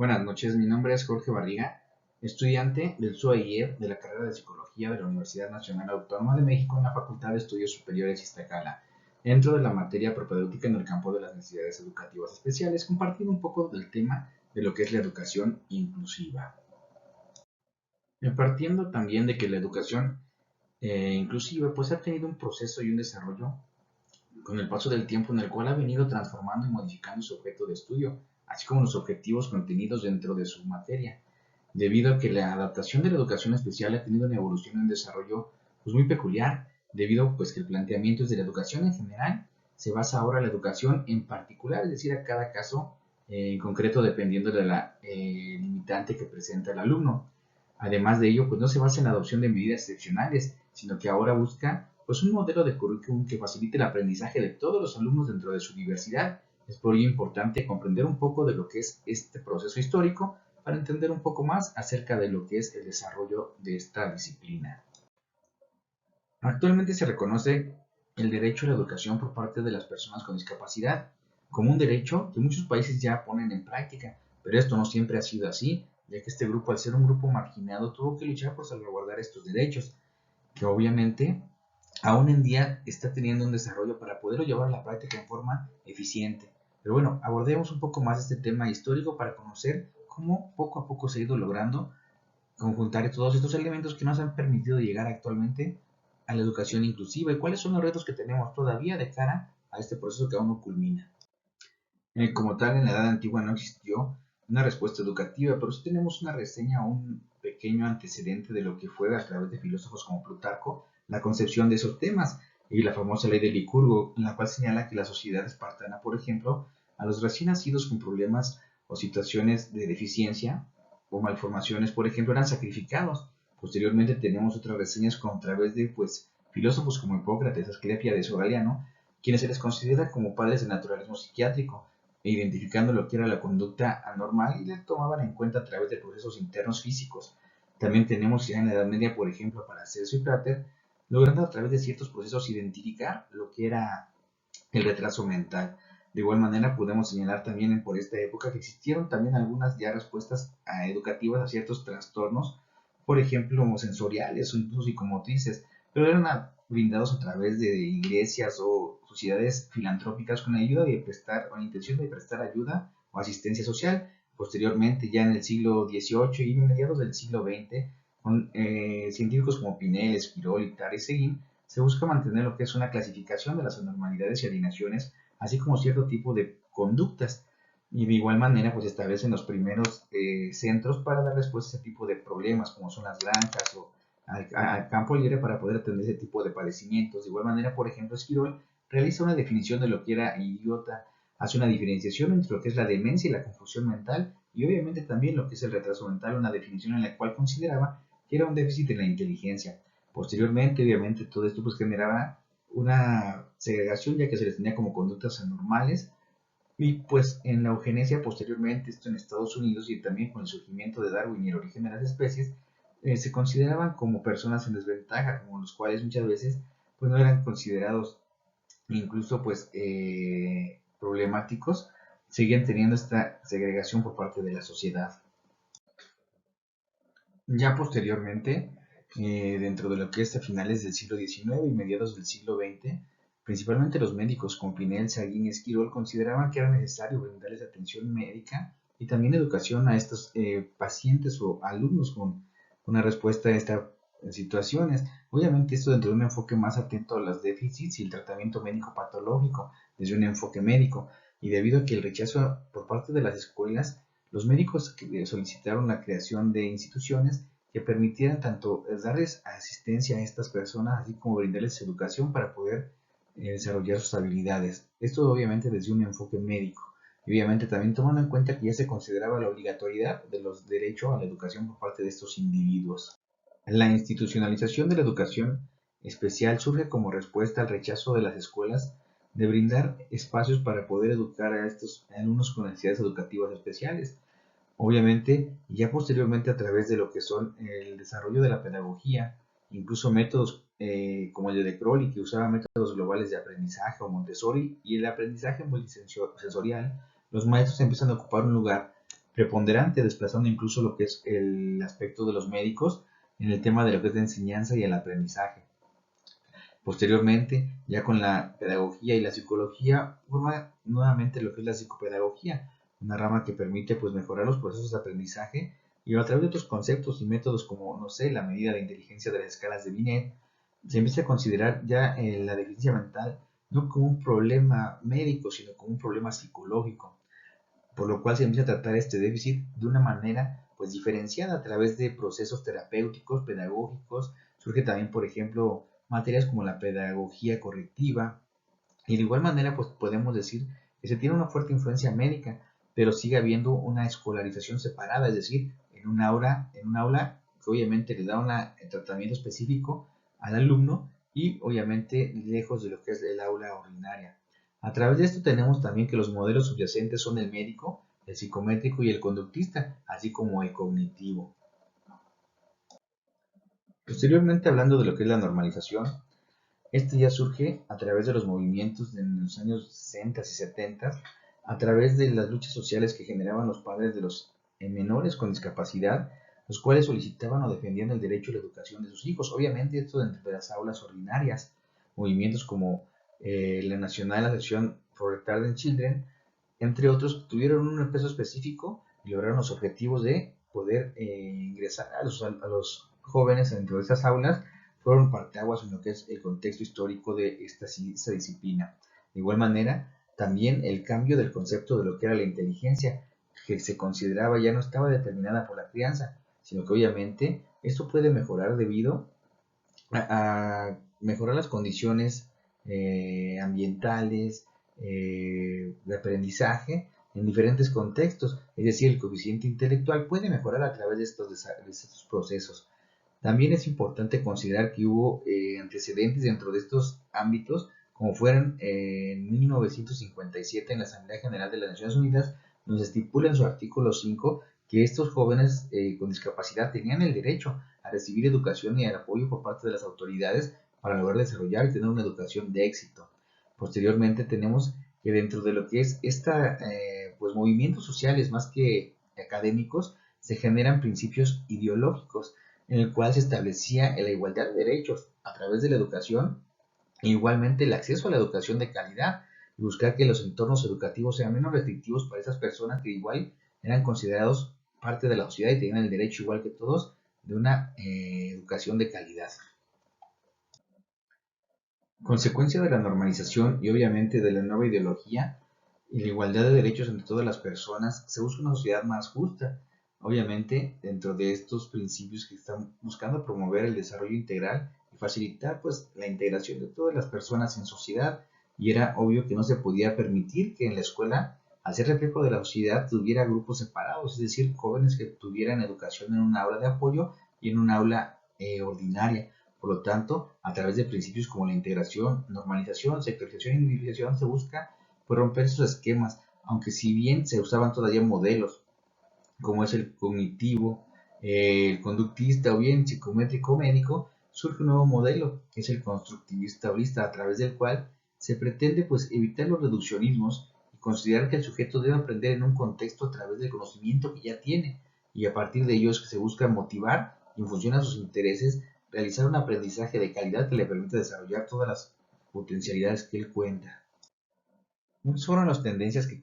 Buenas noches, mi nombre es Jorge Barriga, estudiante del SUAIED de la carrera de Psicología de la Universidad Nacional Autónoma de México en la Facultad de Estudios Superiores Iztacala, dentro de la materia propedéutica en el campo de las necesidades educativas especiales, compartiendo un poco del tema de lo que es la educación inclusiva. Partiendo también de que la educación inclusiva pues ha tenido un proceso y un desarrollo con el paso del tiempo en el cual ha venido transformando y modificando su objeto de estudio, así como los objetivos contenidos dentro de su materia, debido a que la adaptación de la educación especial ha tenido una evolución y un desarrollo pues, muy peculiar, debido pues que el planteamiento es de la educación en general, se basa ahora en la educación en particular, es decir, a cada caso en concreto dependiendo de la limitante que presenta el alumno. Además de ello, pues no se basa en la adopción de medidas excepcionales, sino que ahora busca pues un modelo de currículum que facilite el aprendizaje de todos los alumnos dentro de su diversidad. Es por ello importante comprender un poco de lo que es este proceso histórico para entender un poco más acerca de lo que es el desarrollo de esta disciplina. Actualmente se reconoce el derecho a la educación por parte de las personas con discapacidad como un derecho que muchos países ya ponen en práctica, pero esto no siempre ha sido así, ya que este grupo, al ser un grupo marginado, tuvo que luchar por salvaguardar estos derechos, que obviamente aún en día está teniendo un desarrollo para poderlo llevar a la práctica en forma eficiente. Pero bueno, abordemos un poco más este tema histórico para conocer cómo poco a poco se ha ido logrando conjuntar todos estos elementos que nos han permitido llegar actualmente a la educación inclusiva y cuáles son los retos que tenemos todavía de cara a este proceso que aún no culmina. Como tal, en la edad antigua no existió una respuesta educativa, pero sí tenemos una reseña, un pequeño antecedente de lo que fue a través de filósofos como Plutarco la concepción de esos temas y la famosa ley de Licurgo, en la cual señala que la sociedad espartana, por ejemplo, a los recién nacidos con problemas o situaciones de deficiencia o malformaciones, por ejemplo, eran sacrificados. Posteriormente tenemos otras reseñas con a través de filósofos como Hipócrates, Asclepiades o Galiano, quienes se les considera como padres del naturalismo psiquiátrico, e identificando lo que era la conducta anormal y la tomaban en cuenta a través de procesos internos físicos. También tenemos ya en la Edad Media, por ejemplo, Paracelso y Prater, logrando a través de ciertos procesos identificar lo que era el retraso mental. De igual manera, podemos señalar también por esta época que existieron también algunas ya respuestas educativas a ciertos trastornos, por ejemplo, sensoriales o incluso psicomotrices, pero eran brindados a través de iglesias o sociedades filantrópicas con la ayuda de prestar o la intención de prestar ayuda o asistencia social. Posteriormente, ya en el siglo XVIII y mediados del siglo XX, con científicos como Pinel, Esquirol y Tare Seguin, se busca mantener lo que es una clasificación de las anormalidades y alienaciones, así como cierto tipo de conductas. Y de igual manera, pues establecen los primeros centros para dar respuesta a ese tipo de problemas, como son las granjas o al campo libre para poder atender ese tipo de padecimientos. De igual manera, por ejemplo, Esquirol realiza una definición de lo que era idiota, hace una diferenciación entre lo que es la demencia y la confusión mental, y obviamente también lo que es el retraso mental, una definición en la cual consideraba que era un déficit en la inteligencia. Posteriormente, obviamente, todo esto pues generaba una segregación, ya que se les tenía como conductas anormales, y pues en la eugenesia posteriormente, esto en Estados Unidos y también con el surgimiento de Darwin y el origen de las especies, se consideraban como personas en desventaja, como los cuales muchas veces pues no eran considerados incluso problemáticos, seguían teniendo esta segregación por parte de la sociedad. Ya posteriormente, dentro de lo que es a finales del siglo XIX y mediados del siglo XX, principalmente los médicos como Pinel, Seguin y Esquirol consideraban que era necesario brindarles atención médica y también educación a estos pacientes o alumnos con una respuesta a estas situaciones. Obviamente esto dentro de un enfoque más atento a los déficits y el tratamiento médico patológico desde un enfoque médico, y debido a que el rechazo por parte de las escuelas, los médicos solicitaron la creación de instituciones que permitieran tanto darles asistencia a estas personas, así como brindarles educación para poder desarrollar sus habilidades. Esto obviamente desde un enfoque médico. Y obviamente también tomando en cuenta que ya se consideraba la obligatoriedad de los derechos a la educación por parte de estos individuos. La institucionalización de la educación especial surge como respuesta al rechazo de las escuelas de brindar espacios para poder educar a estos alumnos con necesidades educativas especiales. Obviamente, ya posteriormente a través de lo que son el desarrollo de la pedagogía, incluso métodos como el de Crowley, que usaba métodos globales de aprendizaje, o Montessori, y el aprendizaje multisensorial, los maestros empiezan a ocupar un lugar preponderante, desplazando incluso lo que es el aspecto de los médicos en el tema de lo que es la enseñanza y el aprendizaje. Posteriormente, ya con la pedagogía y la psicología, forma nuevamente lo que es la psicopedagogía, una rama que permite pues mejorar los procesos de aprendizaje y a través de otros conceptos y métodos como, no sé, la medida de inteligencia de las escalas de Binet, se empieza a considerar ya la deficiencia mental no como un problema médico, sino como un problema psicológico, por lo cual se empieza a tratar este déficit de una manera pues diferenciada a través de procesos terapéuticos, pedagógicos. Surge también, por ejemplo, materias como la pedagogía correctiva, y de igual manera pues podemos decir que se tiene una fuerte influencia médica, pero sigue habiendo una escolarización separada, es decir, en un aula que obviamente le da un tratamiento específico al alumno y obviamente lejos de lo que es el aula ordinaria. A través de esto tenemos también que los modelos subyacentes son el médico, el psicométrico y el conductista, así como el cognitivo. Posteriormente, hablando de lo que es la normalización, este ya surge a través de los movimientos de los años 60 y 70, a través de las luchas sociales que generaban los padres de los menores con discapacidad, los cuales solicitaban o defendían el derecho a la educación de sus hijos. Obviamente esto dentro de las aulas ordinarias. Movimientos como la Nacional Asociación for Retarded Children, entre otros, tuvieron un peso específico y lograron los objetivos de poder ingresar a los jóvenes dentro de estas aulas. Fueron parteaguas en lo que es el contexto histórico de esta disciplina. De igual manera, también el cambio del concepto de lo que era la inteligencia, que se consideraba ya no estaba determinada por la crianza, sino que obviamente esto puede mejorar debido a mejorar las condiciones ambientales, de aprendizaje en diferentes contextos, es decir, el coeficiente intelectual puede mejorar a través de estos procesos. También es importante considerar que hubo antecedentes dentro de estos ámbitos, como fueron en 1957 en la Asamblea General de las Naciones Unidas, donde estipula en su artículo 5 que estos jóvenes con discapacidad tenían el derecho a recibir educación y el apoyo por parte de las autoridades para lograr desarrollar y tener una educación de éxito. Posteriormente tenemos que dentro de lo que es pues movimientos sociales más que académicos, se generan principios ideológicos en el cual se establecía la igualdad de derechos a través de la educación e igualmente el acceso a la educación de calidad y buscar que los entornos educativos sean menos restrictivos para esas personas que igual eran considerados parte de la sociedad y tenían el derecho igual que todos de una educación de calidad. Consecuencia de la normalización y obviamente de la nueva ideología y la igualdad de derechos entre todas las personas, se busca una sociedad más justa. Obviamente, dentro de estos principios que están buscando promover el desarrollo integral y facilitar pues la integración de todas las personas en sociedad, y era obvio que no se podía permitir que en la escuela, al ser reflejo de la sociedad, tuviera grupos separados, es decir, jóvenes que tuvieran educación en un aula de apoyo y en un aula ordinaria. Por lo tanto, a través de principios como la integración, normalización, sectorización y individualización se busca pues, romper esos esquemas, aunque si bien se usaban todavía modelos como es el cognitivo, el conductista o bien psicométrico médico, surge un nuevo modelo, que es el constructivista holista, a través del cual se pretende pues evitar los reduccionismos y considerar que el sujeto debe aprender en un contexto a través del conocimiento que ya tiene, y a partir de ello es que se busca motivar y en función a sus intereses realizar un aprendizaje de calidad que le permita desarrollar todas las potencialidades que él cuenta. Muchas fueron las tendencias que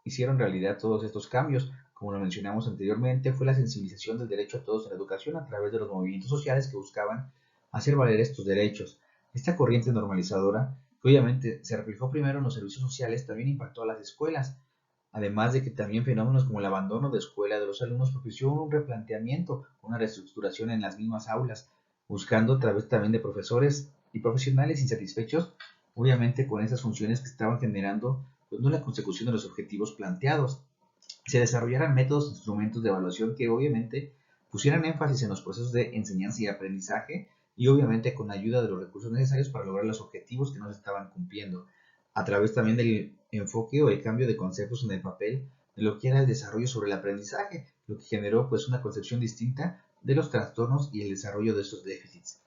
hicieron realidad todos estos cambios. Como lo mencionamos anteriormente, fue la sensibilización del derecho a todos a la educación a través de los movimientos sociales que buscaban hacer valer estos derechos. Esta corriente normalizadora, que obviamente se reflejó primero en los servicios sociales, también impactó a las escuelas, además de que también fenómenos como el abandono de escuela de los alumnos propició un replanteamiento, una reestructuración en las mismas aulas, buscando a través también de profesores y profesionales insatisfechos, obviamente con esas funciones que estaban generando pues no la consecución de los objetivos planteados. Se desarrollaran métodos e instrumentos de evaluación que obviamente pusieran énfasis en los procesos de enseñanza y aprendizaje y obviamente con ayuda de los recursos necesarios para lograr los objetivos que no se estaban cumpliendo, a través también del enfoque o el cambio de conceptos en el papel de lo que era el desarrollo sobre el aprendizaje, lo que generó pues una concepción distinta de los trastornos y el desarrollo de estos déficits.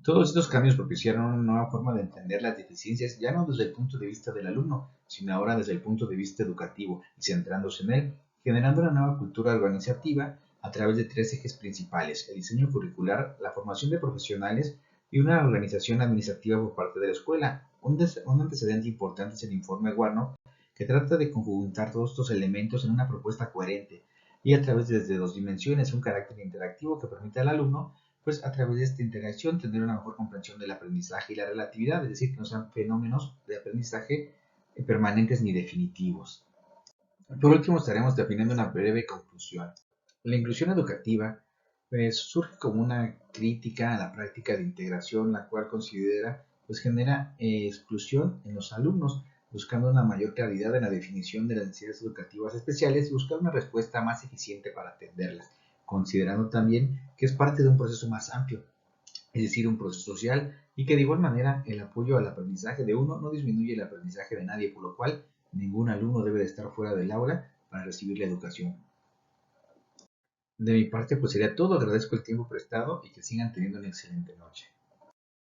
Todos estos cambios propiciaron una nueva forma de entender las deficiencias, ya no desde el punto de vista del alumno, sino ahora desde el punto de vista educativo y centrándose en él, generando una nueva cultura organizativa a través de tres ejes principales: el diseño curricular, la formación de profesionales y una organización administrativa por parte de la escuela. Un antecedente importante es el informe Warnock, que trata de conjuntar todos estos elementos en una propuesta coherente y a través desde dos dimensiones: un carácter interactivo que permite al alumno, pues a través de esta interacción, tener una mejor comprensión del aprendizaje y la relatividad, es decir, que no sean fenómenos de aprendizaje permanentes ni definitivos. Por último, estaremos definiendo una breve conclusión. La inclusión educativa surge como una crítica a la práctica de integración, la cual considera pues genera exclusión en los alumnos, buscando una mayor claridad en la definición de las necesidades educativas especiales y buscar una respuesta más eficiente para atenderlas, considerando también que es parte de un proceso más amplio, es decir, un proceso social, y que de igual manera el apoyo al aprendizaje de uno no disminuye el aprendizaje de nadie, por lo cual ningún alumno debe de estar fuera del aula para recibir la educación. De mi parte, pues sería todo. Agradezco el tiempo prestado y que sigan teniendo una excelente noche.